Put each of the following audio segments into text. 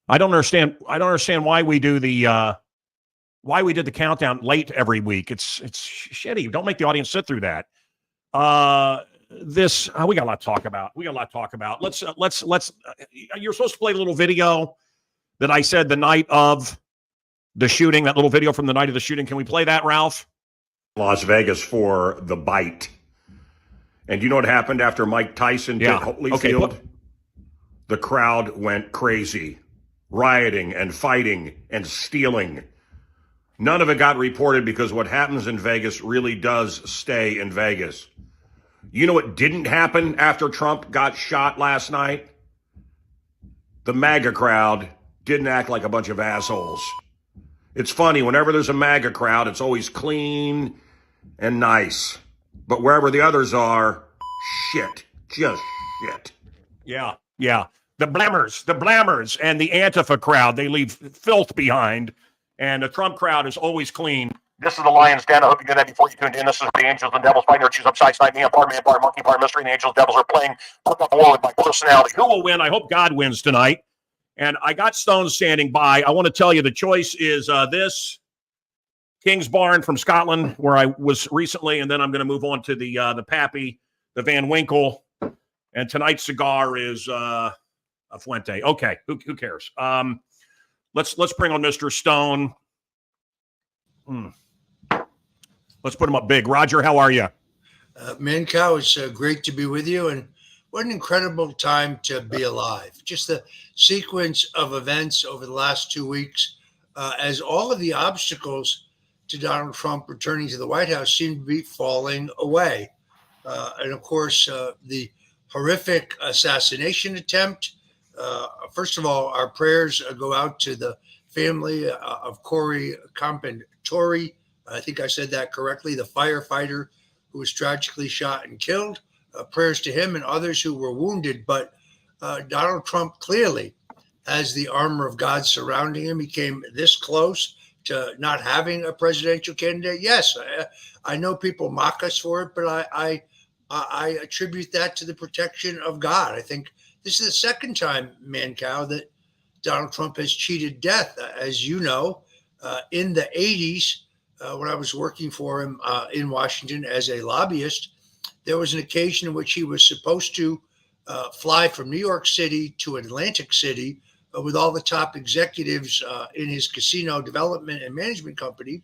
I don't understand why we do the why we did the countdown late every week. It's shitty. Don't make the audience sit through that. We got a lot to talk about. Let's you're supposed to play a little video that I said the night of the shooting, that little video from the night of the shooting. Can we play that, Ralph? Las Vegas for the bite. And you know what happened after Mike Tyson did Holyfield? Okay, the crowd went crazy, rioting and fighting and stealing. None of it got reported because what happens in Vegas really does stay in Vegas. You know what didn't happen after Trump got shot last night? The MAGA crowd didn't act like a bunch of assholes. It's funny, whenever there's a MAGA crowd, it's always clean and nice. But wherever the others are, shit. Just shit. Yeah. The blammers, and the Antifa crowd, they leave filth behind. And the Trump crowd is always clean. This is the Lion's Den. I hope you knew that before you tuned in. This is the Angels and Devils fighting their choose upside side. Me, part man, part monkey, part mystery. And the Angels and Devils are playing put up war with my personality. Who will win? I hope God wins tonight. And I got Stone standing by. I want to tell you the choice is this King's Barn from Scotland, where I was recently, and then I'm going to move on to the Pappy, the Van Winkle, and tonight's cigar is a Fuente. Okay, who cares? Let's bring on Mr. Stone. Let's put him up big. Roger, how are you? Mancow, it's great to be with you, and what an incredible time to be alive. Just the sequence of events over the last 2 weeks, as all of the obstacles to Donald Trump returning to the White House seem to be falling away. And of course, the horrific assassination attempt. First of all, our prayers go out to the family of Corey Compentori. I think I said that correctly, the firefighter who was tragically shot and killed. Prayers to him and others who were wounded. But Donald Trump clearly has the armor of God surrounding him. He came this close to not having a presidential candidate. Yes, I know people mock us for it, but I attribute that to the protection of God. I think this is the second time, Mancow, that Donald Trump has cheated death. As you know, in the 80s, when I was working for him in Washington as a lobbyist, there was an occasion in which he was supposed to fly from New York City to Atlantic City with all the top executives in his casino development and management company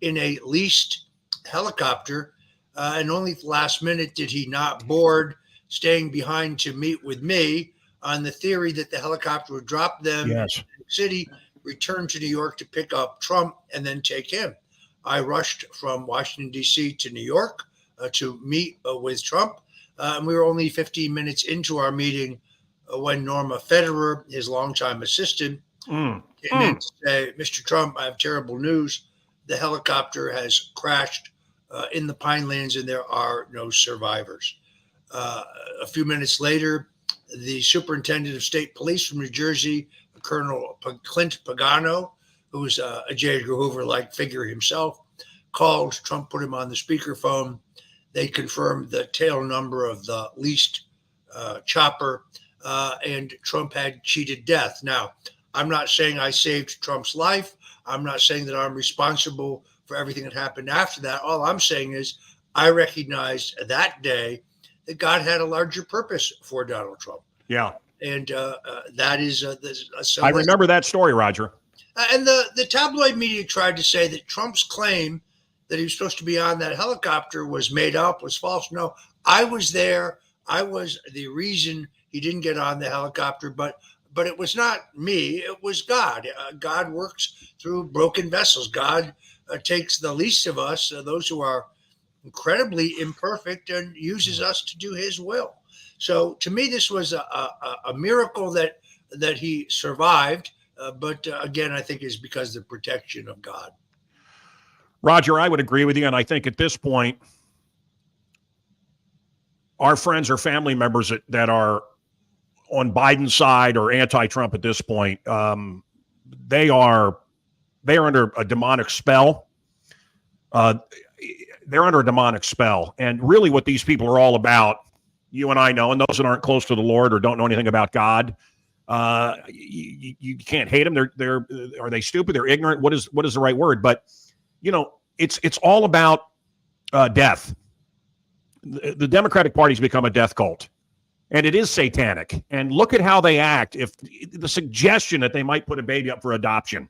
in a leased helicopter. And only at the last minute did he not board, staying behind to meet with me on the theory that the helicopter would drop them in New York City, return to New York to pick up Trump, and then take him. I rushed from Washington, D.C. to New York to meet with Trump. And we were only 15 minutes into our meeting when Norma Federer, his longtime assistant, came in to say, Mr. Trump, I have terrible news. The helicopter has crashed in the Pinelands and there are no survivors. A few minutes later, the superintendent of state police from New Jersey, Colonel Clint Pagano, who was a J. Edgar Hoover-like figure himself, called. Trump put him on the speakerphone. They confirmed the tail number of the leased chopper, and Trump had cheated death. Now, I'm not saying I saved Trump's life. I'm not saying that I'm responsible for everything that happened after that. All I'm saying is I recognized that day that God had a larger purpose for Donald Trump. Yeah. And that is I remember that story, Roger. And the tabloid media tried to say that Trump's claim that he was supposed to be on that helicopter was made up, was false. No, I was there. I was the reason he didn't get on the helicopter, but it was not me. It was God. God works through broken vessels. God takes the least of us, those who are incredibly imperfect, and uses us to do his will. So to me, this was a miracle that he survived. But again, I think is because of the protection of God. Roger, I would agree with you. And I think at this point, our friends or family members that are on Biden's side or anti-Trump at this point, they are under a demonic spell. They're under a demonic spell. And really what these people are all about, you and I know, and those that aren't close to the Lord or don't know anything about God, You can't hate them. They're are they stupid? They're ignorant. What is the right word? But it's all about death. The Democratic Party's become a death cult, and it is satanic. And look at how they act. If the suggestion that they might put a baby up for adoption,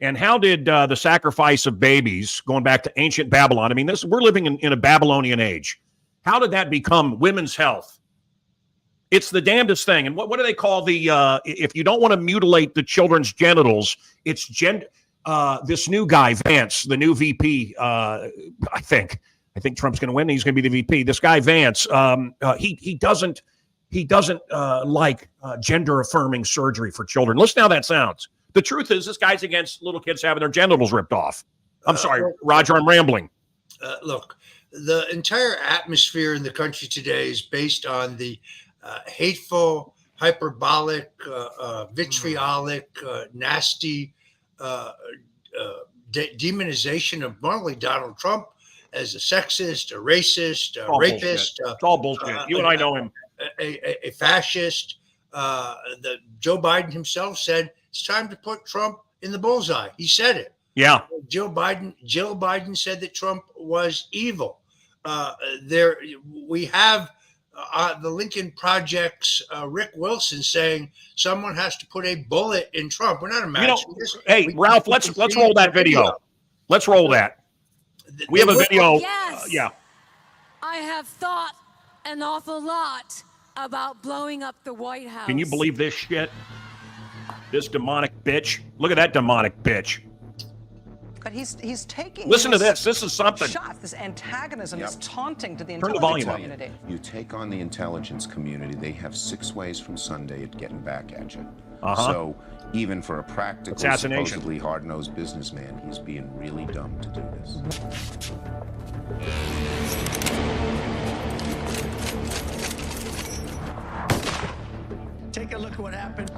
and how did the sacrifice of babies, going back to ancient Babylon? I mean, we're living in a Babylonian age. How did that become women's health? It's the damnedest thing. And what do they call if you don't want to mutilate the children's genitals, it's this new guy, Vance, the new VP, I think Trump's going to win. He's going to be the VP. This guy, Vance, he doesn't like gender affirming surgery for children. Listen how that sounds. The truth is, this guy's against little kids having their genitals ripped off. I'm sorry, Roger, I'm rambling. Look, the entire atmosphere in the country today is based on the hateful, hyperbolic, vitriolic, nasty demonization of not only Donald Trump as a sexist, a racist, a rapist. It's all bullshit. You and I know him. A fascist. Joe Biden himself said it's time to put Trump in the bullseye. He said it. Yeah. Jill Biden said that Trump was evil. We have the Lincoln Project's Rick Wilson saying someone has to put a bullet in Trump. We're not imagining this. Hey, Ralph, let's roll that video. Let's roll that. We have a video. Yes. Yeah. I have thought an awful lot about blowing up the White House. Can you believe this shit? This demonic bitch. Look at that demonic bitch. But he's taking. Listen to this. This is something. Shots, this antagonism, this taunting to the Turn the volume intelligence up. community. You take on the intelligence community, they have 6 ways from Sunday at getting back at you. So even for a practical, Assassination. supposedly hard-nosed businessman, he's being really dumb to do this. Take a look at what happened.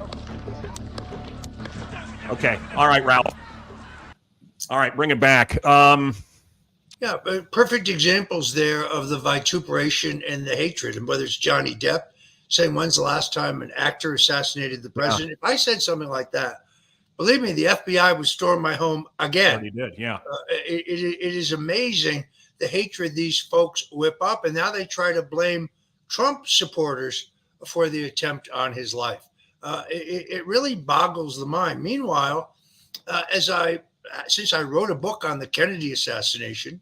Okay. All right, Ralph. All right, bring it back. Yeah, perfect examples there of the vituperation and the hatred. And whether it's Johnny Depp saying, when's the last time an actor assassinated the president? If I said something like that, believe me, the FBI would storm my home again. He did, yeah. It is amazing the hatred these folks whip up. And now they try to blame Trump supporters for the attempt on his life. It really boggles the mind. Meanwhile, since I wrote a book on the Kennedy assassination,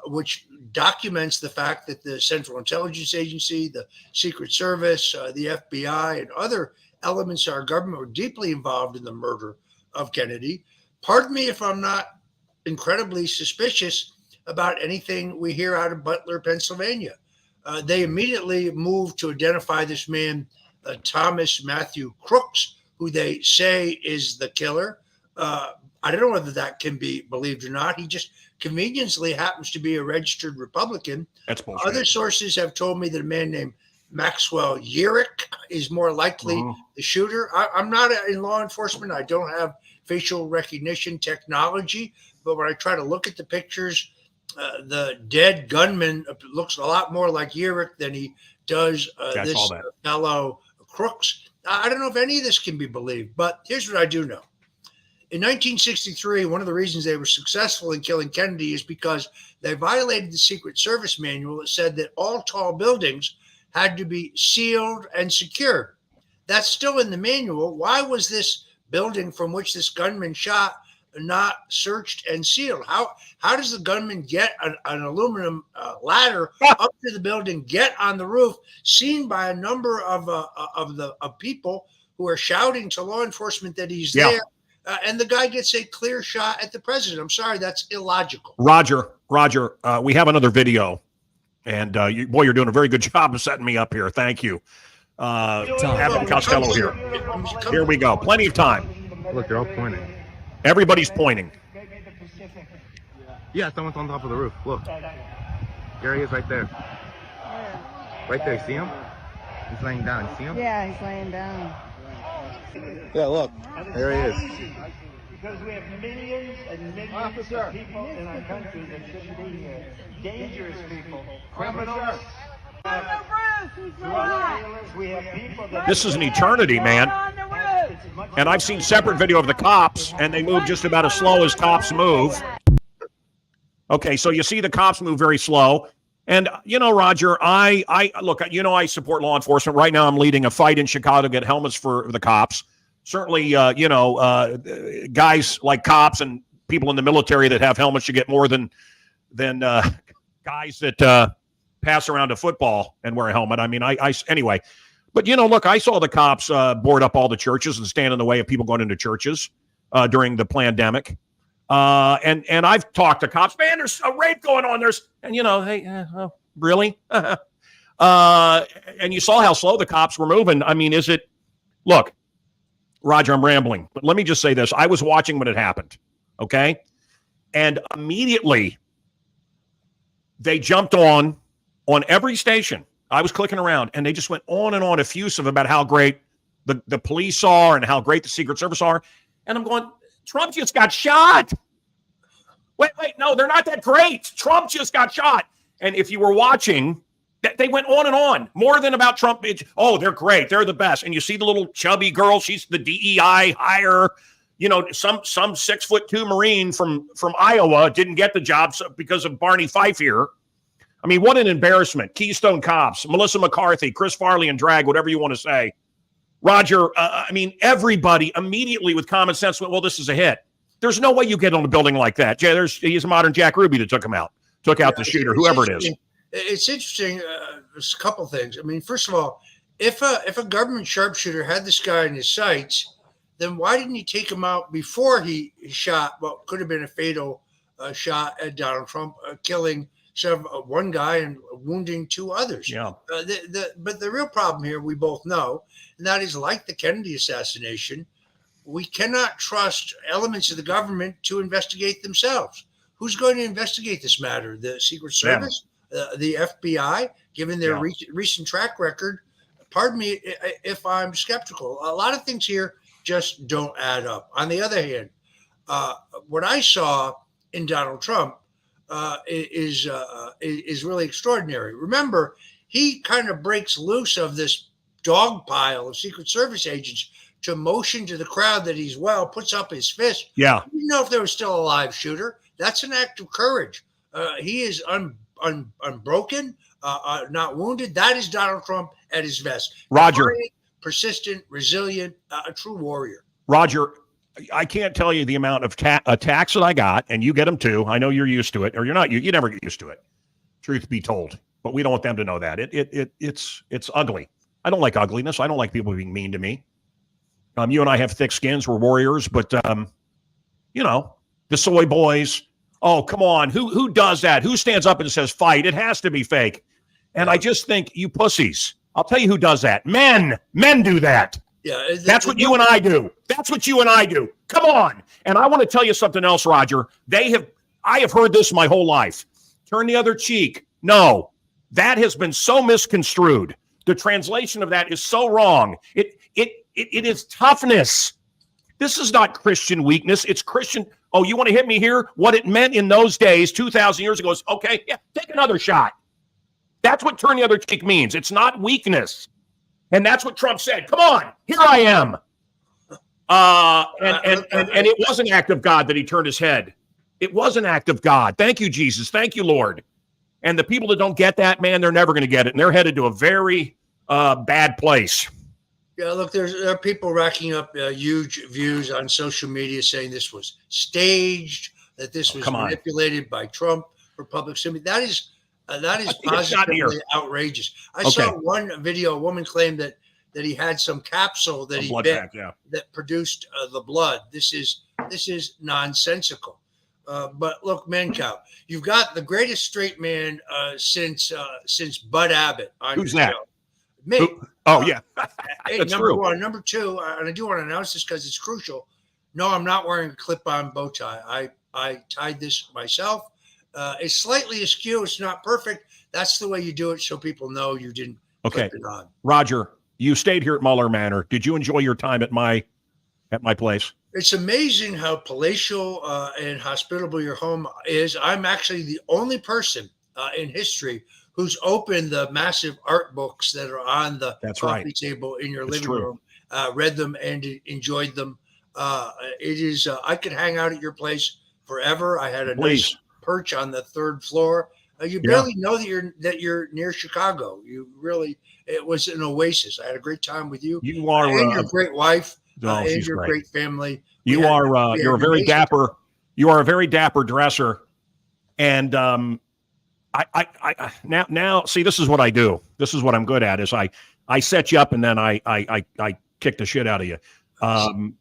which documents the fact that the Central Intelligence Agency, the Secret Service, the FBI, and other elements of our government were deeply involved in the murder of Kennedy. Pardon me if I'm not incredibly suspicious about anything we hear out of Butler, Pennsylvania. They immediately moved to identify this man, Thomas Matthew Crooks, who they say is the killer. I don't know whether that can be believed or not. He just conveniently happens to be a registered Republican. That's bullshit. Other sources have told me that a man named Maxwell Yerrick is more likely the shooter. I'm not in law enforcement. I don't have facial recognition technology. But when I try to look at the pictures, the dead gunman looks a lot more like Yerrick than he does this fellow Crooks. I don't know if any of this can be believed, but here's what I do know. In 1963, one of the reasons they were successful in killing Kennedy is because they violated the Secret Service manual that said that all tall buildings had to be sealed and secured. That's still in the manual. Why was this building from which this gunman shot not searched and sealed? How does the gunman get an aluminum ladder up to the building, get on the roof, seen by a number of people who are shouting to law enforcement that he's there? And the guy gets a clear shot at the president. I'm sorry, that's illogical. Roger, we have another video. And you're doing a very good job of setting me up here. Thank you. Abbott Costello here. Here we go. Plenty of time. Look, they're all pointing. Everybody's pointing. Yeah, someone's on top of the roof. Look. There he is right there. Right there, see him? He's laying down. See him? Yeah, he's laying down. Yeah, look. There he is. Because we have millions and millions of people in our country that shouldn't be here. Dangerous people, criminals, This is an eternity, man. And I've seen separate video of the cops, and they move just about as slow as cops move. Okay, so you see the cops move very slow. And, you know, Roger, look, you know, I support law enforcement. Right now I'm leading a fight in Chicago to get helmets for the cops. Certainly, you know, guys like cops and people in the military that have helmets should get more than guys that pass around a football and wear a helmet. I mean, anyway. But, you know, look, I saw the cops board up all the churches and stand in the way of people going into churches during the pandemic. And I've talked to cops. Man, there's a rape going on. And, you know, hey, really? And you saw how slow the cops were moving. I mean, look, Roger, I'm rambling, but let me just say this. I was watching when it happened, okay? And immediately they jumped on every station. I was clicking around, and they just went on and on effusive about how great the police are and how great the Secret Service are. And I'm going, Trump just got shot. Wait, no, they're not that great. Trump just got shot. And if you were watching, they went on and on, more than about Trump. Oh, they're great. They're the best. And you see the little chubby girl. She's the DEI hire. You know, some 6'2" Marine from Iowa didn't get the job because of Barney Fife here. I mean, what an embarrassment. Keystone Cops, Melissa McCarthy, Chris Farley and drag, whatever you want to say. Roger, I mean, everybody immediately with common sense went, well, this is a hit. There's no way you get on a building like that. He's a modern Jack Ruby that took out the shooter, whoever it is. It's interesting. There's a couple things. I mean, first of all, if a government sharpshooter had this guy in his sights, then why didn't he take him out before he shot what could have been a fatal shot at Donald Trump, killing one guy and wounding two others? Yeah. But the real problem here, we both know, and that is, like the Kennedy assassination, we cannot trust elements of the government to investigate themselves. Who's going to investigate this matter? The Secret Service, the FBI, given their recent track record? Pardon me if I'm skeptical. A lot of things here just don't add up. On the other hand, what I saw in Donald Trump is really extraordinary. Remember, he kind of breaks loose of this dog pile of Secret Service agents to motion to the crowd that he's well, puts up his fist. Yeah. You didn't know if there was still a live shooter. That's an act of courage. He is unbroken, not wounded. That is Donald Trump at his best. Roger. Persistent, resilient, a true warrior. Roger, I can't tell you the amount of attacks that I got, and you get them too. I know you're used to it, or you're not. You never get used to it. Truth be told, but we don't want them to know that. It's ugly. I don't like ugliness. I don't like people being mean to me. You and I have thick skins. We're warriors, but you know, the soy boys. Oh, come on. Who does that? Who stands up and says fight? It has to be fake. And I just think, you pussies. I'll tell you who does that. Men do that. Yeah, that's what you and I do. That's what you and I do. Come on. And I want to tell you something else, Roger. I have heard this my whole life. Turn the other cheek. No, that has been so misconstrued. The translation of that is so wrong. It is toughness. This is not Christian weakness. It's Christian. Oh, you want to hit me here? What it meant in those days, 2,000 years ago, is, okay, yeah, take another shot. That's what turn the other cheek means. It's not weakness. And that's what Trump said. Come on, here I am. And it was an act of God that he turned his head. It was an act of God. Thank you, Jesus. Thank you, Lord. And the people that don't get that, man, they're never going to get it. And they're headed to a very bad place. Yeah, look, there are people racking up huge views on social media saying this was staged, that this was manipulated by Trump for public sympathy. That is positively outrageous. I saw one video. A woman claimed that he had some capsule that he bit that produced the blood. This is nonsensical. But look, Mancow, you've got the greatest straight man since Bud Abbott on Who's your that? show. Me. Yeah. Hey, That's number true. one. Number two, and I do want to announce this because it's crucial. No, I'm not wearing a clip-on bow tie. I tied this myself. It's slightly askew. It's not perfect. That's the way you do it, so people know you didn't clip it on. Roger, you stayed here at Muller Manor. Did you enjoy your time at my place? It's amazing how palatial and hospitable your home is. I'm actually the only person in history who's opened the massive art books that are on the coffee table in your living room, read them and enjoyed them. It is, I could hang out at your place forever. I had a nice perch on the 3rd floor. You barely know that you're near Chicago. You really, it was an oasis. I had a great time with you. You are and your great wife and your great family. You're a very dapper. Time. You are a very dapper dresser. And I now see, this is what I do. This is what I'm good at is I set you up and then I kick the shit out of you.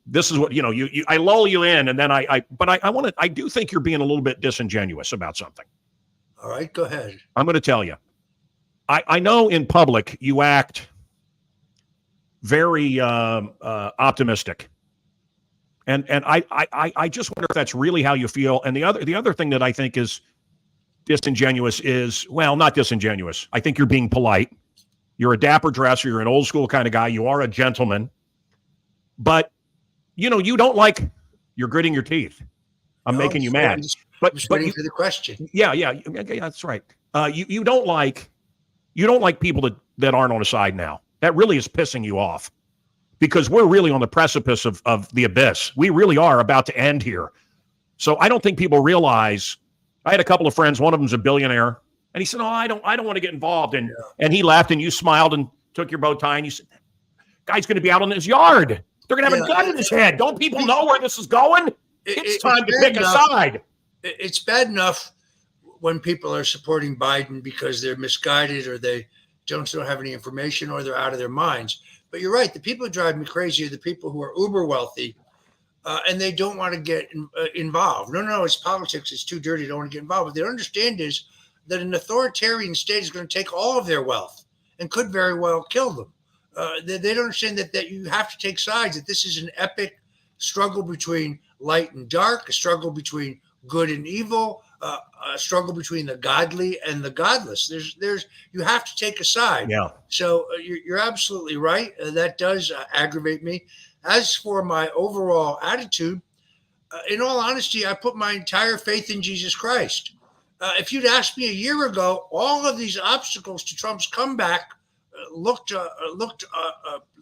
This is what, I lull you in and then but I do think you're being a little bit disingenuous about something. All right, go ahead. I'm going to tell you. I know in public you act very optimistic, and I just wonder if that's really how you feel. And the other thing that I think is disingenuous is, well, not disingenuous. I think you're being polite. You're a dapper dresser. You're an old school kind of guy. You are a gentleman, but you don't like. You're gritting your teeth. I'm making you mad. But waiting for the question. Yeah, that's right. You don't like people that aren't on the side now. That really is pissing you off because we're really on the precipice of the abyss. We really are about to end here. So I don't think people realize. I had a couple of friends. One of them's a billionaire, and he said, "Oh, I don't want to get involved." And he laughed, and you smiled and took your bow tie, and you said, "Guy's going to be out in his yard. They're going to have a gun in his head. Don't people know where this is going? It's time to pick a side." It's bad enough when people are supporting Biden because they're misguided or they don't have any information or they're out of their minds. But you're right. The people who drive me crazy are the people who are uber wealthy and they don't want to get involved. No, it's politics. It's too dirty. They don't want to get involved. What they don't understand is that an authoritarian state is going to take all of their wealth and could very well kill them. They don't understand that you have to take sides, that this is an epic struggle between light and dark, a struggle between good and evil, a struggle between the godly and the godless. You have to take a side. Yeah. So you're absolutely right. That does aggravate me. As for my overall attitude, in all honesty, I put my entire faith in Jesus Christ. If you'd asked me a year ago, all of these obstacles to Trump's comeback looked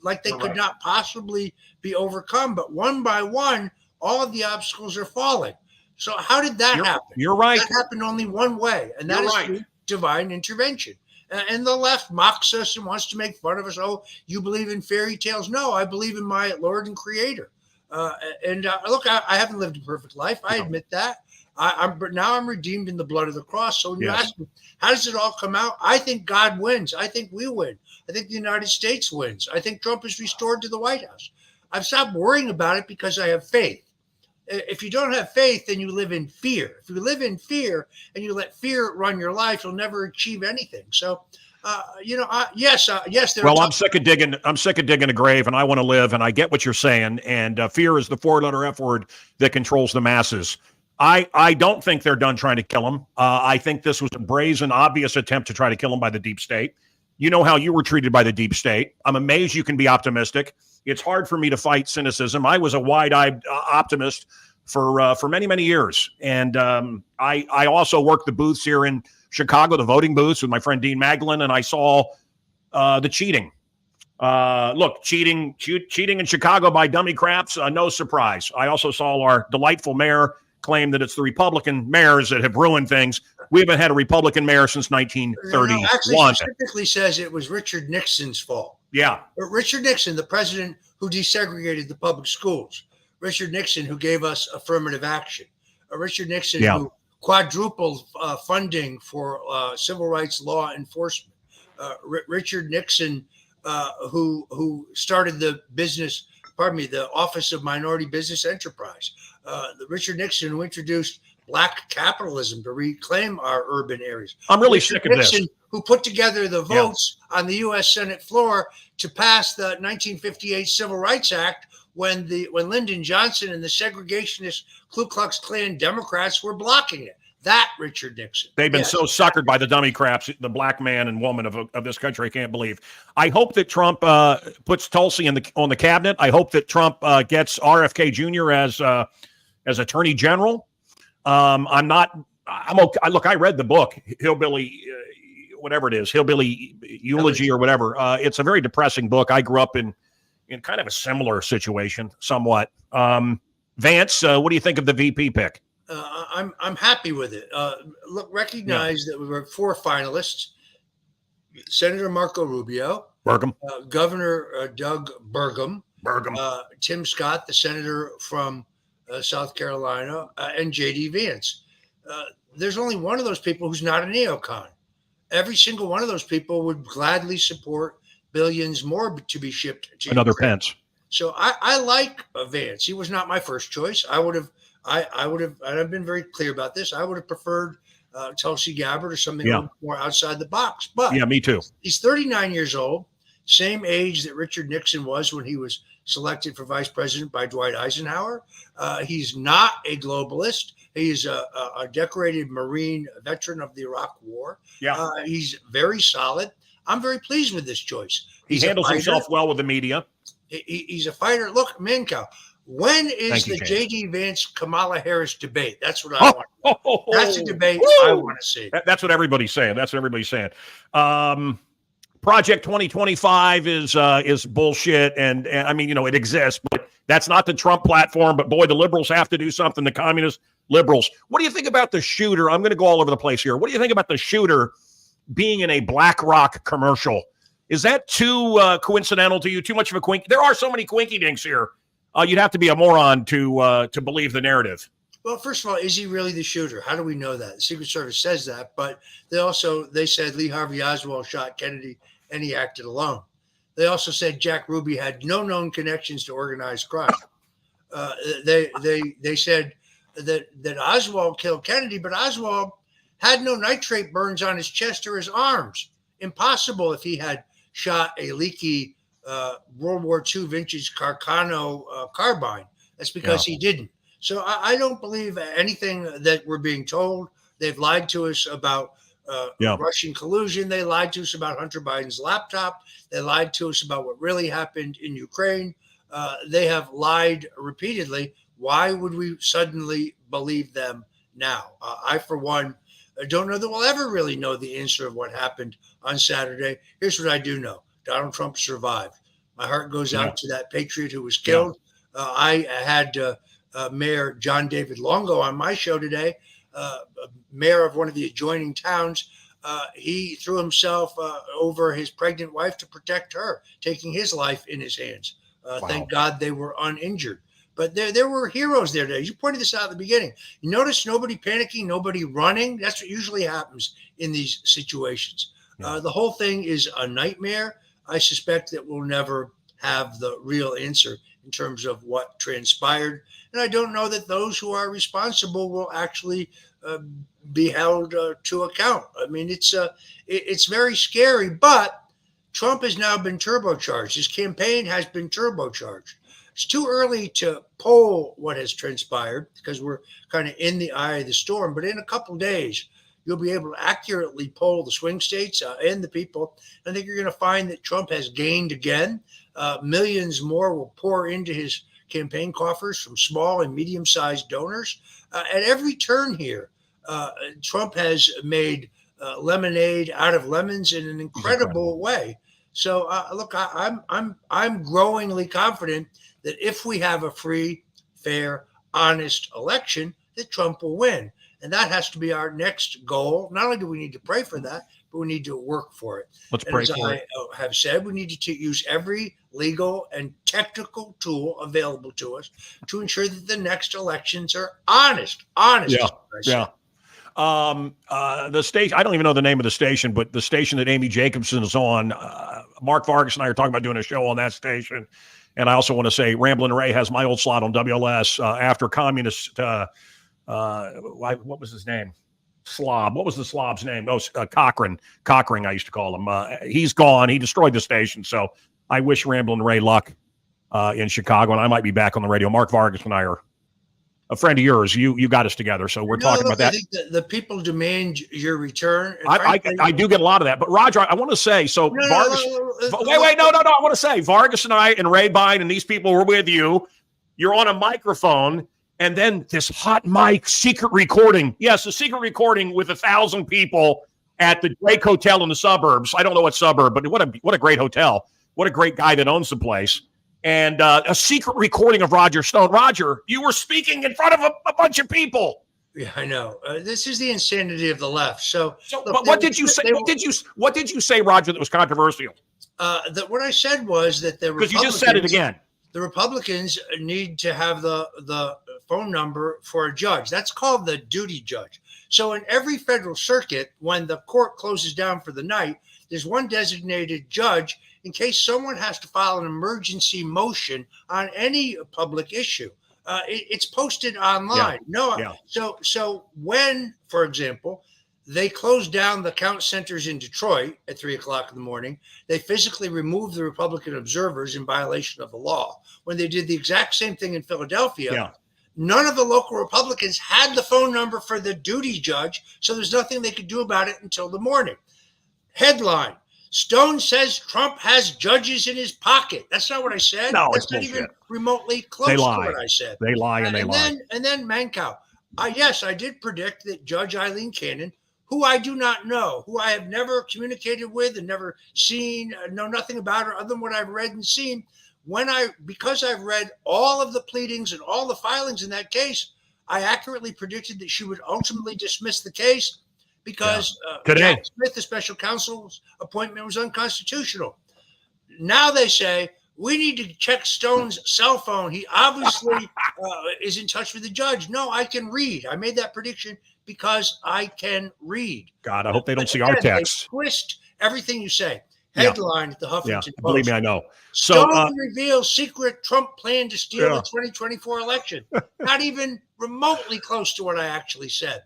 like they could not possibly be overcome. But one by one, all of the obstacles are falling. So how did that happen? You're right. That happened only one way, and that is through divine intervention. And the left mocks us and wants to make fun of us. Oh, you believe in fairy tales? No, I believe in my Lord and Creator. Look, I haven't lived a perfect life. I admit that. But now I'm redeemed in the blood of the cross. So when you ask me, how does it all come out? I think God wins. I think we win. I think the United States wins. I think Trump is restored to the White House. I've stopped worrying about it because I have faith. If you don't have faith, then you live in fear. If you live in fear and you let fear run your life, you'll never achieve anything. So, yes. Well, I'm sick of digging a grave, and I want to live. And I get what you're saying. And fear is the 4-letter F word that controls the masses. I don't think they're done trying to kill him. I think this was a brazen, obvious attempt to try to kill him by the deep state. You know how you were treated by the deep state. I'm amazed you can be optimistic. It's hard for me to fight cynicism. I was a wide-eyed optimist for many, many years. And I also worked the booths here in Chicago, the voting booths with my friend Dean Maglin, and I saw the cheating. Cheating in Chicago by dummy craps, no surprise. I also saw our delightful mayor claim that it's the Republican mayors that have ruined things. We haven't had a Republican mayor since 1931. Actually, specifically says it was Richard Nixon's fault. Yeah. But Richard Nixon, the president who desegregated the public schools. Richard Nixon, who gave us affirmative action. Richard Nixon, who quadrupled funding for civil rights law enforcement. Richard Nixon, who started the Office of Minority Business Enterprise. Richard Nixon, who introduced black capitalism to reclaim our urban areas. I'm really sick of this. Who put together the votes on the U.S. Senate floor to pass the 1958 Civil Rights Act when Lyndon Johnson and the segregationist Ku Klux Klan Democrats were blocking it. That Richard Nixon. They've been so suckered by the dummy craps, the black man and woman of this country. I can't believe. I hope that Trump puts Tulsi on the cabinet. I hope that Trump gets RFK Jr. as Attorney General. I'm okay. Look, I read the book, Hillbilly whatever it is, Hillbilly Eulogy or whatever. It's a very depressing book. I grew up in kind of a similar situation, somewhat. Vance, what do you think of the VP pick? I'm happy with it. Look, recognize that we were 4 finalists: Senator Marco Rubio, Burgum, Governor Doug Burgum, Tim Scott, the senator from South Carolina, and J.D. Vance. There's only one of those people who's not a neocon. Every single one of those people would gladly support billions more to be shipped to another Ukraine. Pence. So I like Vance. He was not my first choice. I would have, and I've been very clear about this. I would have preferred Tulsi Gabbard or something a little more outside the box. But yeah, me too. He's 39 years old, same age that Richard Nixon was when he was selected for vice president by Dwight Eisenhower. He's not a globalist. He is a decorated Marine veteran of the Iraq War. Yeah, he's very solid. I'm very pleased with this choice. He handles himself well with the media. He's a fighter. Look, Mancow, when is the James. J.D. Vance Kamala Harris debate? That's what I want. That's a debate I want to see. That's what everybody's saying. Project 2025 is bullshit, and I mean, it exists, but that's not the Trump platform. But boy, the liberals have to do something. The communist liberals. What do you think about the shooter? I'm going to go all over the place here. What do you think about the shooter being in a BlackRock commercial? Is that too coincidental to you? Too much of a quink? There are so many quinky dinks here. You'd have to be a moron to believe the narrative. Well, first of all, is he really the shooter? How do we know that? The Secret Service says that, but they said Lee Harvey Oswald shot Kennedy and he acted alone. They also said Jack Ruby had no known connections to organized crime. They said that Oswald killed Kennedy, but Oswald had no nitrate burns on his chest or his arms. Impossible if he had shot a leaky World War II vintage Carcano carbine. That's because he didn't. So I don't believe anything that we're being told. They've lied to us about Russian collusion. They lied to us about Hunter Biden's laptop. They lied to us about what really happened in Ukraine. They have lied repeatedly. Why would we suddenly believe them now? I, for one, don't know that we'll ever really know the answer of what happened on Saturday. Here's what I do know. Donald Trump survived. My heart goes out to that patriot who was killed. I had Mayor John David Longo on my show today, mayor of one of the adjoining towns. He threw himself over his pregnant wife to protect her, taking his life in his hands. Thank God they were uninjured. But there were heroes there today. You pointed this out at the beginning. You notice nobody panicking, nobody running. That's what usually happens in these situations. The whole thing is a nightmare. I suspect that we'll never have the real answer in terms of what transpired. And I don't know that those who are responsible will actually be held to account. I mean, it's very scary, but Trump has now been turbocharged. His campaign has been turbocharged. It's too early to poll what has transpired because we're kind of in the eye of the storm. But in a couple of days, you'll be able to accurately poll the swing states and the people. I think you're going to find that Trump has gained again. Millions more will pour into his campaign coffers from small and medium-sized donors. At every turn here, Trump has made lemonade out of lemons in an incredible way. So look, I'm growingly confident that if we have a free, fair, honest election, that Trump will win. And that has to be our next goal. Not only do we need to pray for that, but we need to work for it. Let's pray for it. I have said, we need to use every legal and technical tool available to us to ensure that the next elections are honest. Yeah. The station, I don't even know the name of the station, but the station that Amy Jacobson is on, Mark Vargas and I are talking about doing a show on that station. And I also want to say Ramblin' Ray has my old slot on WLS after communist, what was his name? Slob. What was the slob's name? Oh, Cochran, I used to call him. He's gone. He destroyed the station. So I wish Ramblin' Ray luck in Chicago, and I might be back on the radio. Mark Vargas and I are a friend of yours. You got us together, so we're talking about that. I think the people demand your return. I do get a lot of that, but Roger, I want to say Vargas. Wait, no. I want to say Vargas and I and Ray Bine and these people were with you. You're on a microphone, and then this hot mic secret recording. Yes, a secret recording with 1,000 people, at the Drake Hotel in the suburbs. I don't know what suburb, but what a great hotel. What a great guy that owns the place. And a secret recording of Roger Stone. Roger, you were speaking in front of a bunch of people. Yeah, I know. This is the insanity of the left. So look, but what did you say? What did you say, Roger, that was controversial? That what I said was that because you just said it again. The Republicans need to have the phone number for a judge. That's called the duty judge. So in every federal circuit, when the court closes down for the night, there's one designated judge in case someone has to file an emergency motion on any public issue. It's posted online. So when, for example, they closed down the count centers in Detroit at 3:00 in the morning, they physically removed the Republican observers in violation of the law. When they did the exact same thing in Philadelphia, none of the local Republicans had the phone number for the duty judge, so there's nothing they could do about it until the morning. Headline: Stone says Trump has judges in his pocket. That's not what I said. No, that's it's not bullshit. even remotely close to what I said. They lie and they lie. And then Mancow. Yes, I did predict that Judge Eileen Cannon, who I do not know, who I have never communicated with and never seen, know nothing about her other than what I've read and seen. Because I've read all of the pleadings and all the filings in that case, I accurately predicted that she would ultimately dismiss the case because Jack Smith, the special counsel's appointment, was unconstitutional. Now they say we need to check Stone's cell phone. He obviously is in touch with the judge. No, I can read. I made that prediction because I can read. God, I hope they don't see our text. They twist everything you say. Headline at the Huffington Post. Believe me, I know. Stone reveals secret Trump plan to steal the 2024 election. Not even remotely close to what I actually said.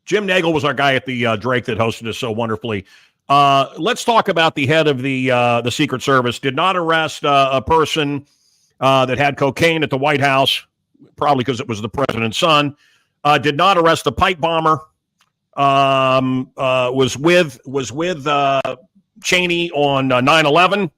Jim Nagel was our guy at the Drake that hosted us so wonderfully. Let's talk about the head of the Secret Service. Did not arrest a person that had cocaine at the White House, probably because it was the president's son. Did not arrest the pipe bomber. Was with Cheney on 9/11.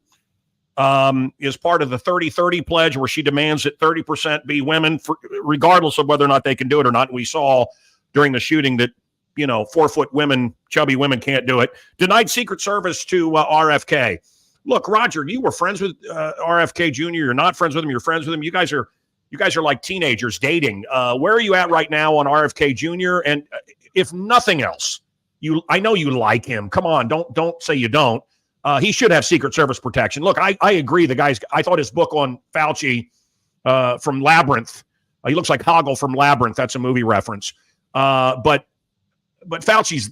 Is part of the 30-30 pledge where she demands that 30% be women, regardless of whether or not they can do it or not. We saw during the shooting that 4-foot women, chubby women, can't do it. Denied Secret Service to RFK. Look, Roger, you were friends with RFK Jr. You're not friends with him. You're friends with him. You guys are like teenagers dating. Where are you at right now on RFK Jr.? And if nothing else, I know you like him. Come on, don't say you don't. He should have Secret Service protection. Look, I agree. I thought his book on Fauci from Labyrinth. He looks like Hoggle from Labyrinth. That's a movie reference. But Fauci's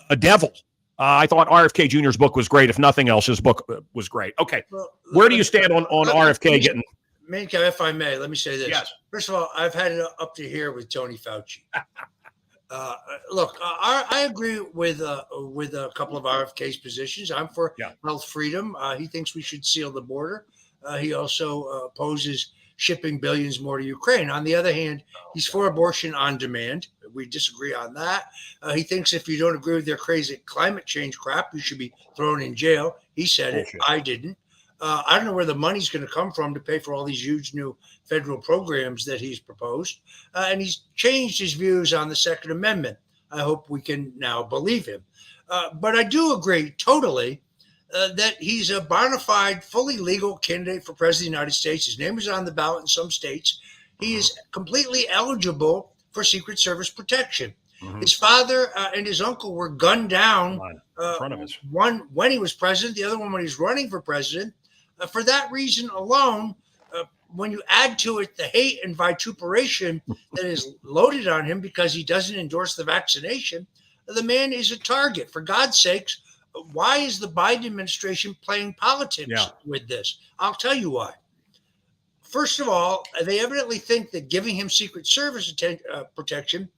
a devil. I thought RFK Jr.'s book was great. If nothing else, his book was great. Okay. Well, where do you stand on RFK getting? Mancow, if I may, let me say this. Yes. First of all, I've had it up to here with Tony Fauci. Look, I agree with a couple of RFK's positions. I'm for health freedom. He thinks we should seal the border. He also opposes shipping billions more to Ukraine. On the other hand, he's for abortion on demand. We disagree on that. He thinks if you don't agree with their crazy climate change crap, you should be thrown in jail. He said it. I didn't. I don't know where the money's going to come from to pay for all these huge new federal programs that he's proposed. And he's changed his views on the Second Amendment. I hope we can now believe him. But I do agree totally that he's a bona fide, fully legal candidate for president of the United States. His name is on the ballot in some states. He is completely eligible for Secret Service protection. Mm-hmm. His father and his uncle were gunned down. One when he was president, the other one when he was running for president. For that reason alone, when you add to it the hate and vituperation that is loaded on him because he doesn't endorse the vaccination, the man is a target. For God's sakes, why is the Biden administration playing politics with this? I'll tell you why. First of all, they evidently think that giving him Secret Service protection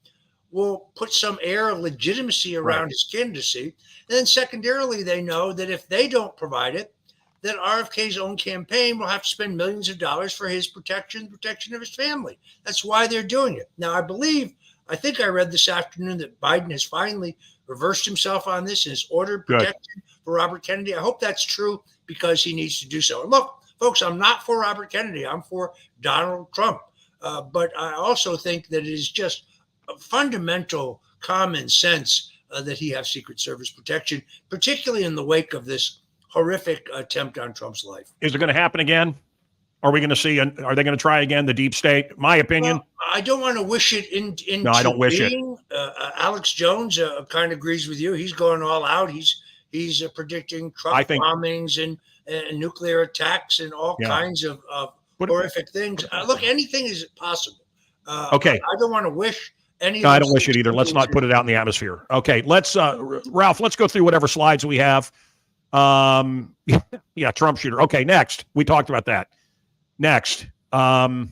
will put some air of legitimacy around his candidacy. And then secondarily, they know that if they don't provide it, that RFK's own campaign will have to spend millions of dollars for his protection of his family. That's why they're doing it. Now, I think I read this afternoon that Biden has finally reversed himself on this and has ordered protection for Robert Kennedy. I hope that's true because he needs to do so. And look, folks, I'm not for Robert Kennedy. I'm for Donald Trump. But I also think that it is just a fundamental common sense that he have Secret Service protection, particularly in the wake of this horrific attempt on Trump's life. Is it going to happen again? Are we going to see? Are they going to try again? The deep state? My opinion. Well, I don't want to wish it into No, I don't wish it. Alex Jones kind of agrees with you. He's going all out. He's predicting truck bombings and nuclear attacks and all kinds of horrific things. Look, anything is possible. Okay. I don't want to wish any. No, I don't wish it either. Let's not put it out in the atmosphere. Okay. Let's, Ralph, let's go through whatever slides we have. Yeah, Trump shooter. Okay. Next. We talked about that. Next. Well,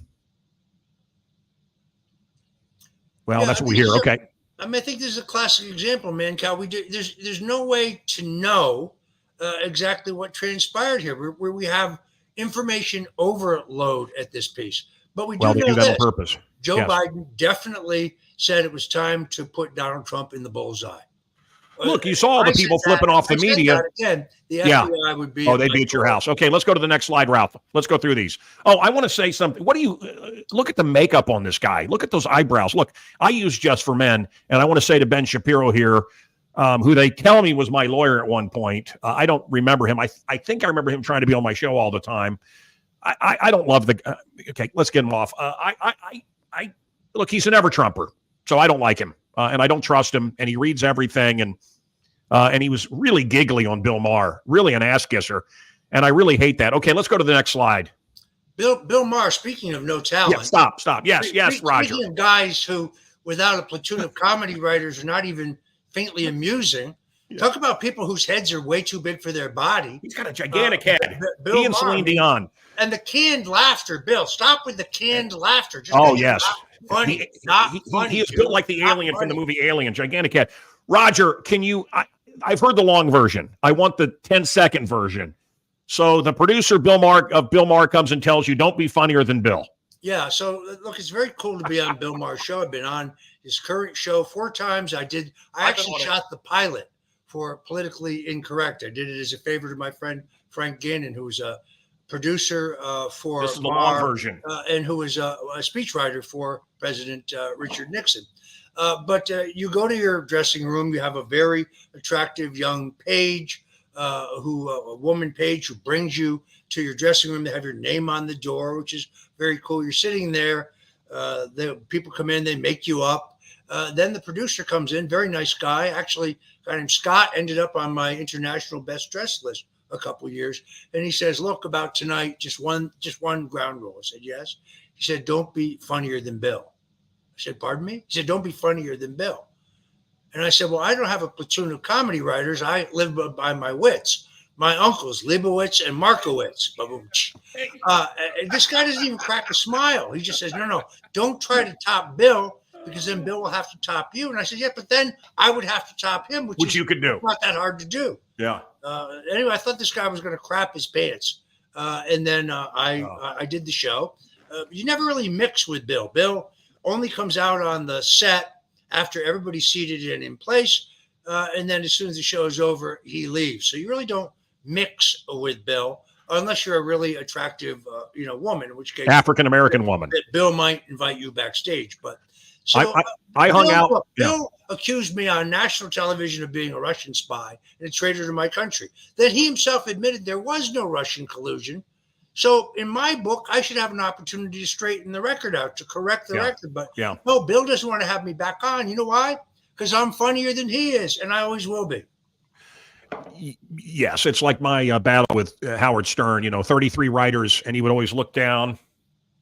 that's what we hear. Okay. I mean, I think this is a classic example, Mancow. There's no way to know exactly what transpired here, where we have information overload at this piece. But we do know they do that this. on purpose. Joe Biden definitely said it was time to put Donald Trump in the bullseye. Look, you saw all the people flipping off the media. Again, the FBI would be. Oh, they'd be at your house. Okay, let's go to the next slide, Ralph. Let's go through these. Oh, I want to say something. What do you look at the makeup on this guy? Look at those eyebrows. Look, I use Just for Men, and I want to say to Ben Shapiro here, who they tell me was my lawyer at one point. I don't remember him. I think I remember him trying to be on my show all the time. I don't love the. Okay, let's get him off. I look. He's an ever-Trumper, so I don't like him, and I don't trust him. And he reads everything, and he was really giggly on Bill Maher, really an ass kisser, and I really hate that. Okay, let's go to the next slide. Bill Maher. Speaking of no talent. Yeah, stop. Yes, Roger. Speaking of guys who, without a platoon of comedy writers, are not even faintly amusing. Talk about people whose heads are way too big for their body. He's got a gigantic head. Bill He and Maher, Celine Dion. And the canned laughter, Bill. Stop with the canned laughter. Just Yes. Funny. He is built like the alien from the movie Alien. Gigantic head. Roger, can you? I've heard the long version. I want the 10-second version. So the producer, Bill Maher, comes and tells you, don't be funnier than Bill. Yeah. So look, it's very cool to be on Bill Maher's show. I've been on his current show 4 times. I actually shot the pilot for Politically Incorrect. I did it as a favor to my friend Frank Gannon, who's a producer for this is the Maher, long version, and who is a speechwriter for President Richard Nixon. But you go to your dressing room, you have a very attractive young page, a woman page who brings you to your dressing room. They have your name on the door, which is very cool. You're sitting there. The people come in, they make you up. Then the producer comes in, very nice guy. Actually, a guy named Scott ended up on my international best dressed list a couple of years. And he says, look, about tonight, just one ground rule. I said, yes. He said, don't be funnier than Bill. I said, pardon me? He said, don't be funnier than Bill. And I said, well, I don't have a platoon of comedy writers. I live by my wits. My uncles, Leibowitz and Markowitz. This guy doesn't even crack a smile. He just says, no, don't try to top Bill, because then Bill will have to top you. And I said, yeah, but then I would have to top him, which you could do. Not that hard to do. Yeah. Anyway, I thought this guy was going to crap his pants. And then I did the show. You never really mix with Bill. Bill only comes out on the set after everybody's seated and in place. And then as soon as the show is over, he leaves. So you really don't mix with Bill unless you're a really attractive, woman, in which case African-American woman. Bill might invite you backstage. But so I hung out. Bill accused me on national television of being a Russian spy and a traitor to my country. Then he himself admitted there was no Russian collusion. So in my book, I should have an opportunity to straighten the record out, to correct the record. But no, Bill doesn't want to have me back on. You know why? Because I'm funnier than he is, and I always will be. Yes, it's like my battle with Howard Stern. 33 writers, and he would always look down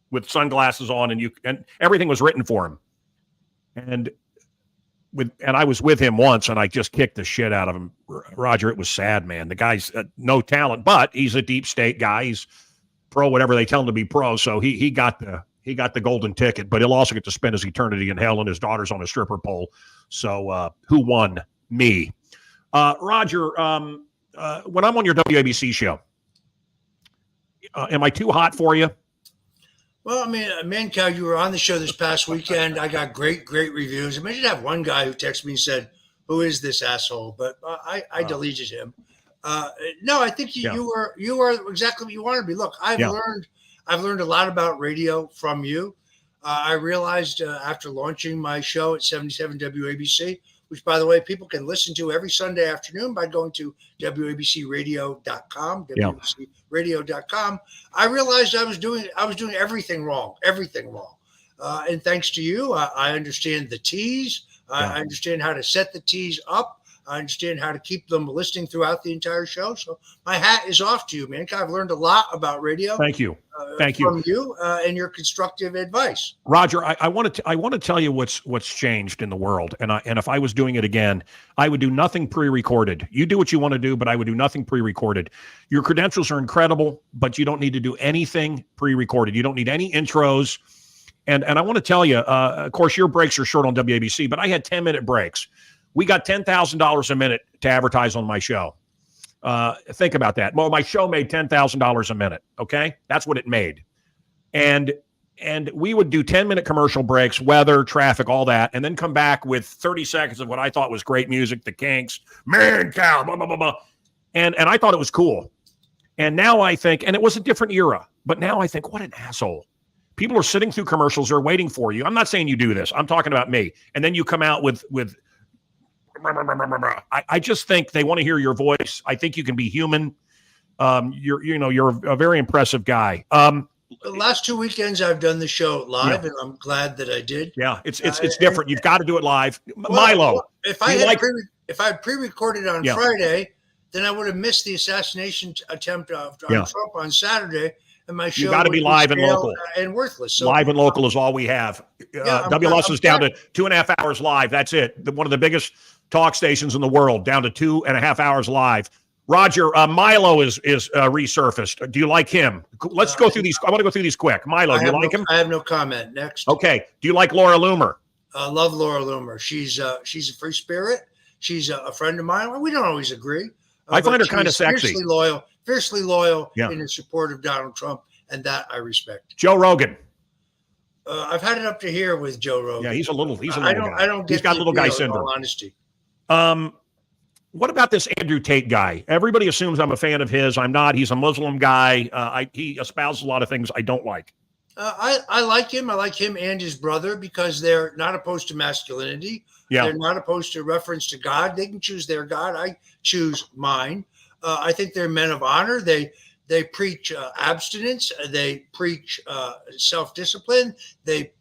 with sunglasses on, and everything was written for him. And I was with him once, and I just kicked the shit out of him. Roger, it was sad, man. The guy's no talent, but he's a deep state guy. He's pro, whatever they tell him to be pro. So he got the golden ticket, but he'll also get to spend his eternity in hell, and his daughter's on a stripper pole. So who won? Me. Roger, when I'm on your WABC show, am I too hot for you? Well, I mean, Mancow, you were on the show this past weekend. I got great reviews. I mean, I did have one guy who texted me and said, "Who is this asshole?" But I deleted him. No, I think you were exactly what you wanted to be. Look, I've learned a lot about radio from you. I realized after launching my show at 77 WABC, which, by the way, people can listen to every Sunday afternoon by going to WABCRadio.com, WABCRadio.com. I realized I was doing everything wrong. And thanks to you, I understand the teas. I understand how to set the teas up. I understand how to keep them listening throughout the entire show. So my hat is off to you, man. I've learned a lot about radio. Thank you. From you and your constructive advice. Roger, I want to tell you what's changed in the world, and if I was doing it again, I would do nothing pre-recorded. You do what you want to do, but I would do nothing pre-recorded. Your credentials are incredible, but you don't need to do anything pre-recorded. You don't need any intros. And I want to tell you, of course, your breaks are short on WABC, but I had 10-minute breaks. We got $10,000 a minute to advertise on my show. Think about that. Well, my show made $10,000 a minute. Okay, that's what it made, and we would do 10-minute commercial breaks, weather, traffic, all that, and then come back with 30 seconds of what I thought was great music, the Kinks, Mancow, blah blah blah blah, and I thought it was cool. And now I think, and it was a different era, but now I think, what an asshole. People are sitting through commercials, they're waiting for you. I'm not saying you do this. I'm talking about me. And then you come out with I just think they want to hear your voice. I think you can be human. You're a very impressive guy. The last 2 weekends I've done the show live, and I'm glad that I did. Yeah, it's different. You've got to do it live. Milo, if I had pre-recorded on Friday, then I would have missed the assassination attempt on Trump on Saturday. And my show, you got to be live and local and worthless. So live and local is all we have. WLS is down to 2.5 hours live. That's it. One of the biggest talk stations in the world, down to 2.5 hours live. Roger, Milo is resurfaced. Do you like him? Let's go through these. I want to go through these quick. Milo, do you like him? I have no comment. Next. Okay. Do you like Laura Loomer? Love Laura Loomer. She's a free spirit. She's a friend of mine. We don't always agree. I find her kind of sexy. Fiercely loyal in her support of Donald Trump, and that I respect. Joe Rogan. I've had it up to here with Joe Rogan. Yeah, he's a little guy. I don't get he's got little guy syndrome. In all honesty. What about this Andrew Tate guy? Everybody assumes I'm a fan of his. I'm not. He's a Muslim guy. He espouses a lot of things I don't like. I like him. I like him and his brother because they're not opposed to masculinity. Yeah. They're not opposed to reference to God. They can choose their God. I choose mine. I think they're men of honor. They preach abstinence. They preach self-discipline. They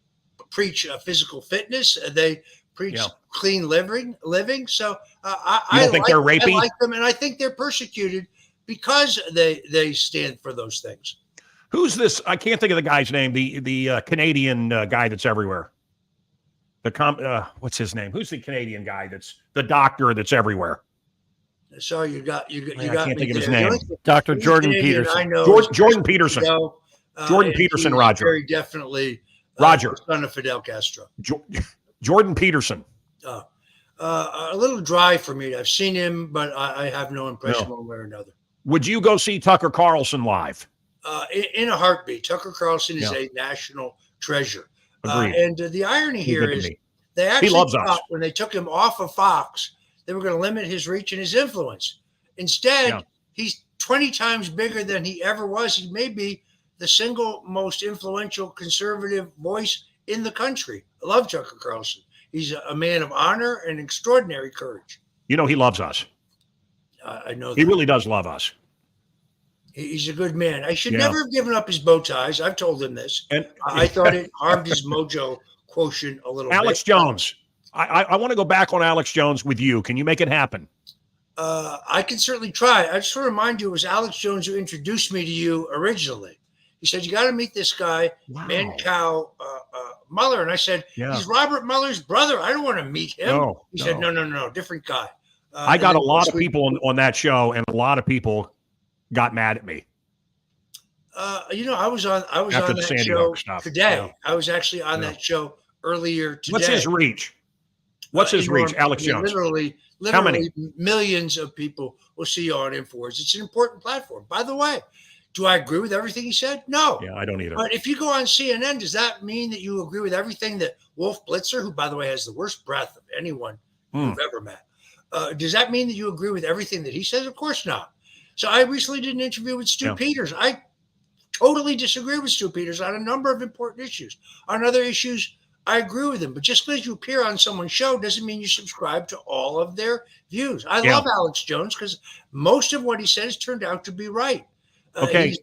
preach physical fitness. They preach clean living. So I think they're rapey? I like them, and I think they're persecuted because they stand for those things. Who's this? I can't think of the guy's name. The Canadian guy that's everywhere. What's his name? Who's the Canadian guy that's the doctor that's everywhere? So you got I can't think of his name. Dr. Jordan Peterson. I know Jordan Peterson. Jordan Peterson, Roger. Very definitely Roger. Son of Fidel Castro. Jordan Peterson. A little dry for me. I've seen him, but I have no impression one way or another. Would you go see Tucker Carlson live? In a heartbeat. Tucker Carlson is a national treasure. And the irony here is they actually thought when they took him off of Fox, they were going to limit his reach and his influence. Instead, he's 20 times bigger than he ever was. He may be the single most influential conservative voice in the country. I love Tucker Carlson. He's a man of honor and extraordinary courage. You know, he loves us. I know that. He really does love us. He's a good man. I should never have given up his bow ties. I've told him this. And I thought it harmed his mojo quotient a little bit. Alex Jones. I want to go back on Alex Jones with you. Can you make it happen? I can certainly try. I just want to remind you, it was Alex Jones who introduced me to you originally. He said, you got to meet this guy, Mancow Mueller. And I said, he's Robert Mueller's brother. I don't want to meet him. He said, no, different guy. I got a lot of people on that show, and a lot of people got mad at me. I was on that show today. Yeah. I was actually on that show earlier today. What's his reach? What's his reach, Alex Jones? Literally how many? Millions of people will see you on InfoWars. It's an important platform. By the way, do I agree with everything he said? No. Yeah, I don't either. But if you go on CNN, does that mean that you agree with everything that Wolf Blitzer, who, by the way, has the worst breath of anyone you've ever met, does that mean that you agree with everything that he says? Of course not. So I recently did an interview with Stu Peters. I totally disagree with Stu Peters on a number of important issues. On other issues, I agree with him. But just because you appear on someone's show doesn't mean you subscribe to all of their views. I love Alex Jones because most of what he says turned out to be right. Okay.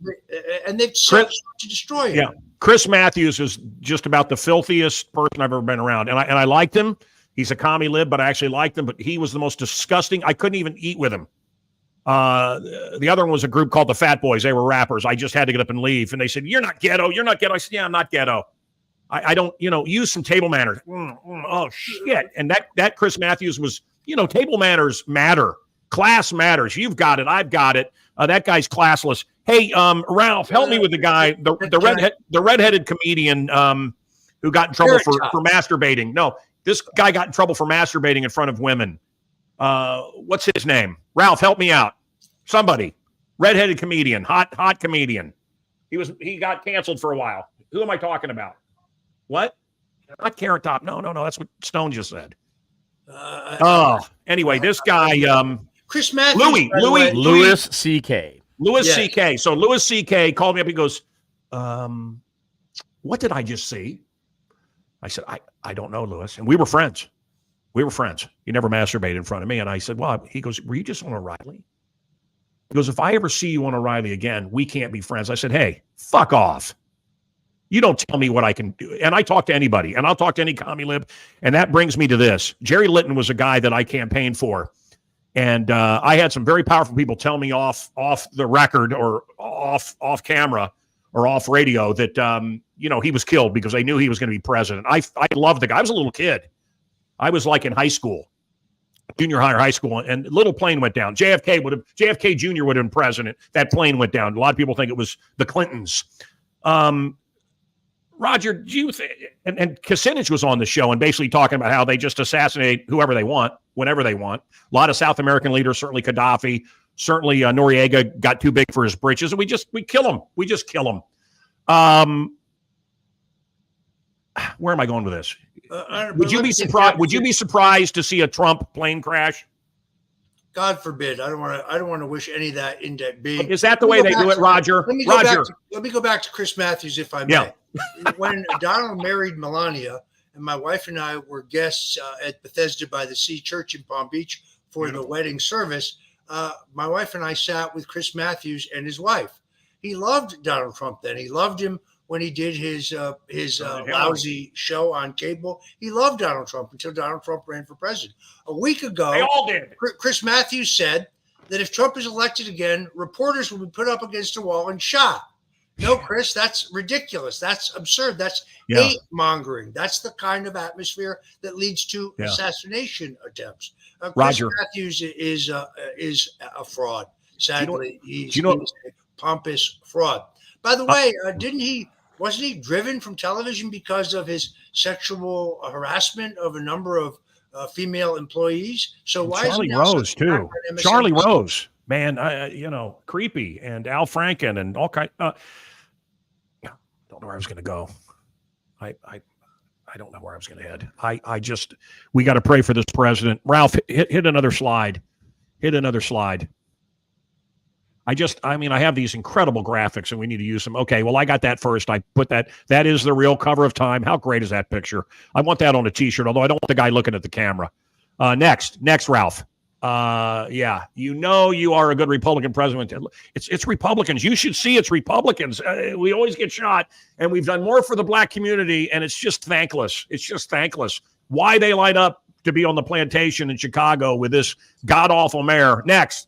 And they've sought to destroy him. Yeah. Chris Matthews is just about the filthiest person I've ever been around. And I liked him. He's a commie lib, but I actually liked him. But he was the most disgusting. I couldn't even eat with him. The other one was a group called the Fat Boys. They were rappers. I just had to get up and leave. And they said, "You're not ghetto. You're not ghetto." I said, "Yeah, I'm not ghetto. I don't, use some table manners." Oh, shit. And that Chris Matthews was, table manners matter. Class matters. You've got it. I've got it. That guy's classless. Hey, Ralph, help me with the guy, the redheaded comedian who got in trouble for masturbating. No, this guy got in trouble for masturbating in front of women. What's his name? Ralph, help me out. Somebody. Redheaded comedian, hot comedian. He got canceled for a while. Who am I talking about? What? Not Carrot Top. No. That's what Stone just said. Anyway, this guy, Chris Matthews, Louis C.K. Louis C.K. So Louis C.K. called me up. He goes, "What did I just see?" I said, I don't know, Louis. And we were friends. He never masturbated in front of me. And I said, "Well," he goes, "Were you just on O'Reilly?" He goes, "If I ever see you on O'Reilly again, we can't be friends." I said, "Hey, fuck off. You don't tell me what I can do." And I talk to anybody, and I'll talk to any commie lib. And that brings me to this. Jerry Litton was a guy that I campaigned for. And I had some very powerful people tell me off the record or off camera or off radio that, he was killed because they knew he was going to be president. I loved the guy. I was a little kid. I was like in high school, junior high or high school, and little plane went down. JFK Jr. would have been president. That plane went down. A lot of people think it was the Clintons. Roger, do you and Kucinich was on the show and basically talking about how they just assassinate whoever they want, whenever they want. A lot of South American leaders, certainly Gaddafi, certainly Noriega got too big for his britches, and we kill him. We just kill him. Where am I going with this? Would you be surprised? Would you be surprised to see a Trump plane crash? God forbid. I don't want to wish any of that into being. Is that the way they do it, Roger? Let me go back to Chris Matthews, if I may. Yeah. When Donald married Melania, and my wife and I were guests at Bethesda by the Sea Church in Palm Beach for the wedding service, my wife and I sat with Chris Matthews and his wife. He loved Donald Trump then. He loved him when he did his lousy show on cable. He loved Donald Trump until Donald Trump ran for president. A week ago, they all did. Chris Matthews said that if Trump is elected again, reporters will be put up against a wall and shot. No, Chris, that's ridiculous. That's absurd. That's hate mongering. That's the kind of atmosphere that leads to assassination attempts. Chris Matthews is a fraud. Sadly, he's a pompous fraud. By the way, wasn't he driven from television because of his sexual harassment of a number of female employees? So why Charlie is Rose too? Charlie Rose, man, creepy, and Al Franken and all kind. Don't know where I was going to go. I don't know where I was going to head. We got to pray for this president. Ralph, hit another slide. Hit another slide. I have these incredible graphics and we need to use them. Okay, well, I got that first. I put that. That is the real cover of Time. How great is that picture? I want that on a T-shirt, although I don't want the guy looking at the camera. Next, Ralph. You are a good Republican president. It's Republicans. You should see it's Republicans. We always get shot, and we've done more for the black community, and it's just thankless. It's just thankless. Why they light up to be on the plantation in Chicago with this god-awful mayor. Next.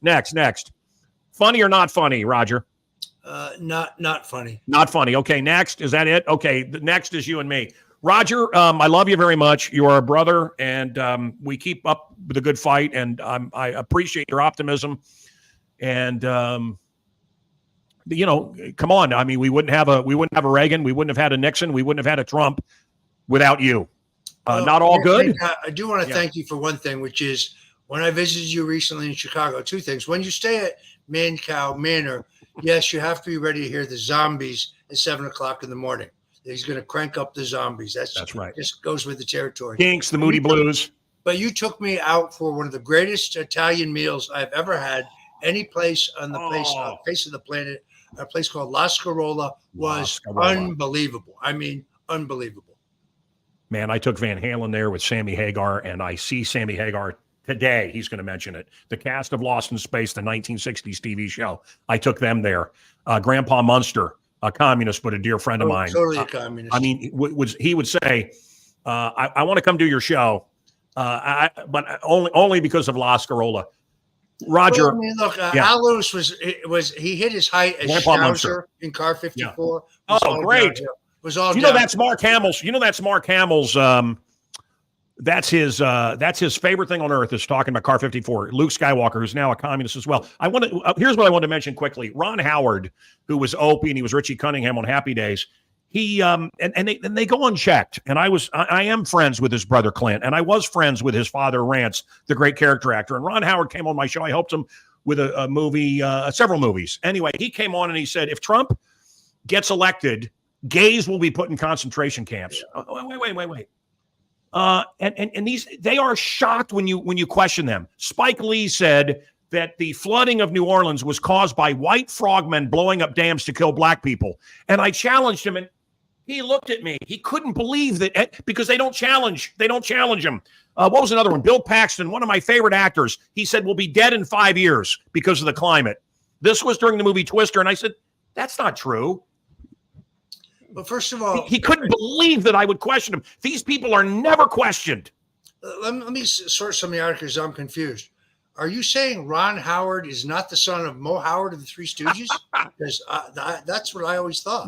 Funny or not funny, Roger? Not funny. Not funny. Okay, next. Is that it? Okay, the next is you and me. Roger, I love you very much. You are a brother, and we keep up the good fight, and I appreciate your optimism. And come on. I mean, we wouldn't have a Reagan, we wouldn't have had a Nixon, we wouldn't have had a Trump without you. Not all good. I do want to thank you for one thing, which is when I visited you recently in Chicago. Two things. When you stay at Mancow Manor, yes, you have to be ready to hear the zombies at 7:00 in the morning. He's going to crank up the zombies. That's right. Just goes with the territory. Kinks, the Moody Blues. But you took me out for one of the greatest Italian meals I've ever had. Any place on the face of the planet, a place called La Scarola was unbelievable. I mean, unbelievable. Man, I took Van Halen there with Sammy Hagar, and I see Sammy Hagar today. He's going to mention it. The cast of Lost in Space, the 1960s TV show. I took them there. Grandpa Munster, a communist, but a dear friend of mine. Totally a communist. I mean, he would say, I want to come do your show, but only because of La Scarola. Roger. Well, I mean, look, Al Lewis he hit his height as Schnauzer in Car 54. Yeah. Oh, great. Was all that's Mark Hamill's. That's Mark Hamill's. That's his favorite thing on earth is talking about Car 54. Luke Skywalker, who's now a communist as well. Here's what I want to mention quickly. Ron Howard, who was Opie and he was Richie Cunningham on Happy Days. He and they go unchecked. And I am friends with his brother Clint, and I was friends with his father Rance, the great character actor. And Ron Howard came on my show. I helped him with a movie, several movies. Anyway, he came on and he said, if Trump gets elected, gays will be put in concentration camps. Wait. And they are shocked when you question them. Spike Lee said that the flooding of New Orleans was caused by white frogmen blowing up dams to kill black people. And I challenged him, and he looked at me. He couldn't believe that because they don't challenge him. What was another one? Bill Paxton, one of my favorite actors. He said we'll be dead in 5 years because of the climate. This was during the movie Twister, and I said that's not true. But first of all, he couldn't believe that I would question him. These people are never questioned. Let me sort some of the articles. I'm confused. Are you saying Ron Howard is not the son of Mo Howard of the Three Stooges? Because that's what I always thought.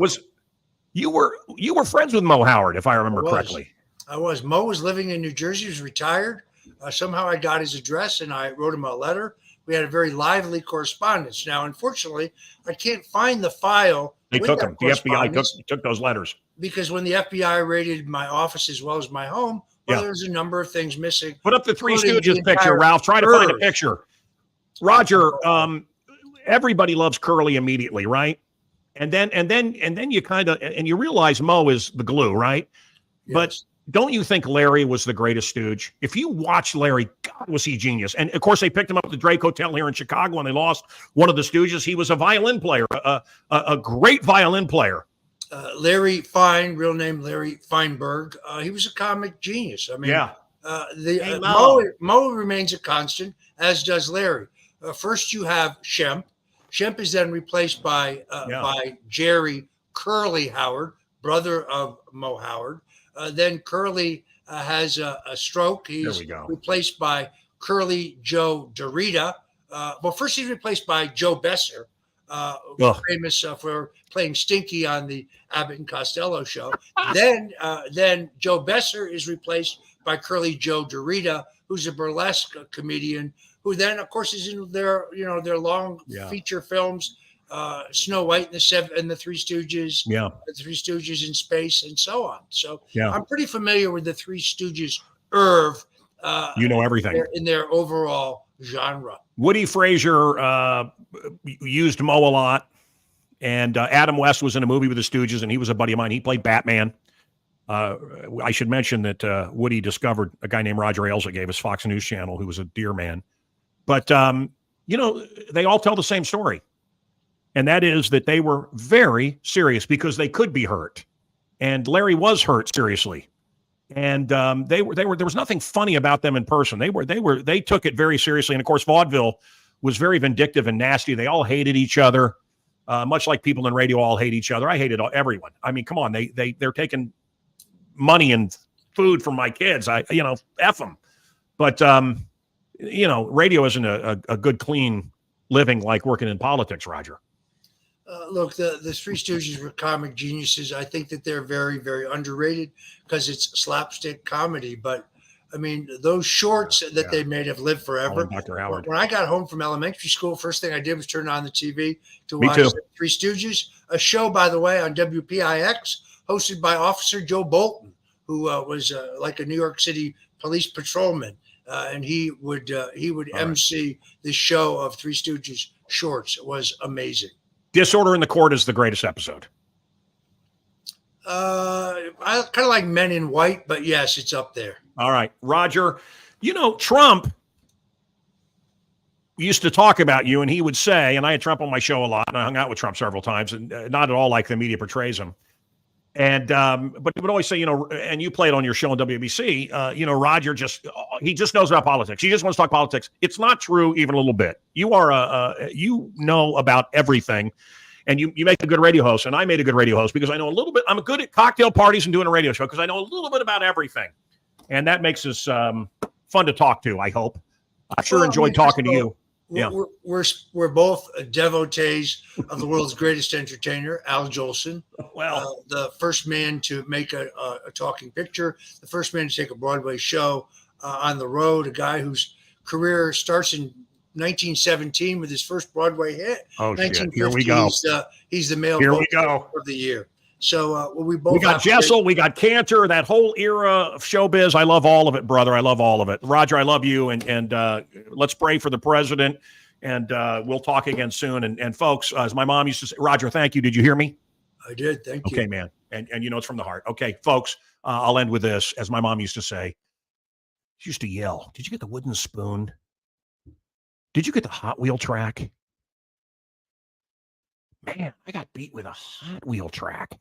You were friends with Mo Howard, if I remember correctly. I was. Mo was living in New Jersey. He was retired. Somehow I got his address and I wrote him a letter. We had a very lively correspondence. Now, unfortunately, I can't find the file. They took them. The FBI took those letters. Because when the FBI raided my office as well as my home, there's a number of things missing. Put up the Three Stooges picture, Ralph. Try to find a picture. Roger, everybody loves Curly immediately, right? And then you kind of you realize Mo is the glue, right? Yes. But don't you think Larry was the greatest stooge? If you watch Larry, God, was he genius. And, of course, they picked him up at the Drake Hotel here in Chicago when they lost one of the Stooges. He was a violin player, a great violin player. Larry Fine, real name Larry Feinberg. He was a comic genius. I mean, Mo remains a constant, as does Larry. First, you have Shemp. Shemp is then replaced by Jerry Curly Howard, brother of Mo Howard. Then Curly has a stroke. He's replaced by Curly Joe Dorita. First he's replaced by Joe Besser, famous for playing Stinky on the Abbott and Costello show. Then Joe Besser is replaced by Curly Joe Dorita, who's a burlesque comedian, who then, of course, is in their long feature films. Snow White and the Three Stooges, the Three Stooges in Space, and so on. So I'm pretty familiar with the Three Stooges you know everything in their overall genre. Woody Frazier used Mo a lot, and Adam West was in a movie with the Stooges, and he was a buddy of mine. He played Batman. I should mention that Woody discovered a guy named Roger Ailes that gave us Fox News Channel, who was a dear man. But they all tell the same story. And that is that they were very serious because they could be hurt. And Larry was hurt seriously. And there was nothing funny about them in person. They took it very seriously. And of course, vaudeville was very vindictive and nasty. They all hated each other, much like people in radio all hate each other. I hated everyone. I mean, come on, they're taking money and food from my kids. F them. But radio isn't a good, clean living like working in politics, Roger. Look, the Three Stooges were comic geniuses. I think that they're very, very underrated because it's slapstick comedy. But, I mean, those shorts that they made have lived forever. Dr. Howard. When I got home from elementary school, first thing I did was turn on the TV to watch the Three Stooges, a show, by the way, on WPIX, hosted by Officer Joe Bolton, who was like a New York City police patrolman. And he would MC the show of Three Stooges shorts. It was amazing. Disorder in the Court is the greatest episode. I kind of like Men in White, but yes, it's up there. All right, Roger. Trump used to talk about you, and he would say, and I had Trump on my show a lot, and I hung out with Trump several times, and not at all like the media portrays him. And but he would always say, and you played on your show on WBC, Roger he just knows about politics. He just wants to talk politics. It's not true even a little bit. You are you know about everything, and you make a good radio host, and I made a good radio host because I know a little bit. I'm good at cocktail parties and doing a radio show because I know a little bit about everything, and that makes us fun to talk to. I hope. I sure enjoyed talking to you. Yeah, we're both devotees of the world's greatest entertainer, Al Jolson. Well, the first man to make a talking picture, the first man to take a Broadway show on the road, a guy whose career starts in 1917 with his first Broadway hit. Oh, shit. Here we go. He's the male Here we go. of the year. So we both. We got Jessel, we got Cantor, that whole era of showbiz. I love all of it, brother. I love all of it. Roger, I love you, and let's pray for the president, and we'll talk again soon. And folks, as my mom used to say, Roger, thank you. Did you hear me? I did. Thank you. Okay, man. And it's from the heart. Okay, folks, I'll end with this. As my mom used to say, she used to yell, "Did you get the wooden spoon? Did you get the Hot Wheel track? Man, I got beat with a Hot Wheel track."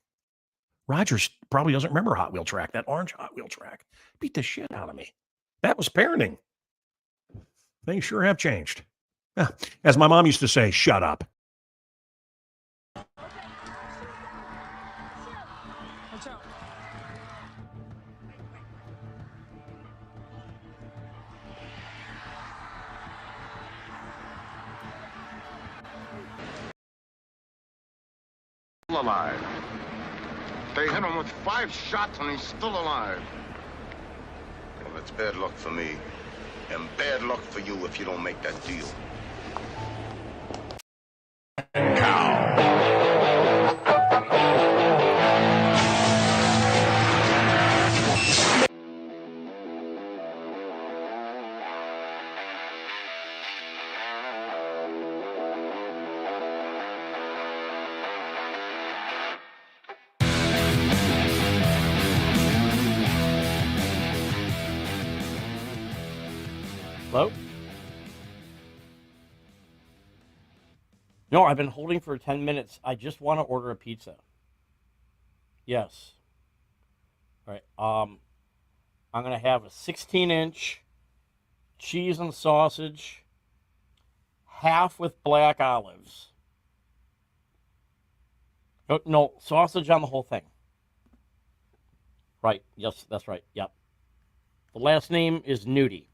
Rogers probably doesn't remember Hot Wheel track, that orange Hot Wheel track. Beat the shit out of me. That was parenting. Things sure have changed. As my mom used to say, shut up. Alive. They hit him with 5 shots and he's still alive. Well, it's bad luck for me, and bad luck for you if you don't make that deal. Hello? No, I've been holding for 10 minutes. I just want to order a pizza. Yes. All right. I'm going to have a 16-inch cheese and sausage, half with black olives. Oh, no, sausage on the whole thing. Right. Yes, that's right. Yep. The last name is Nudie.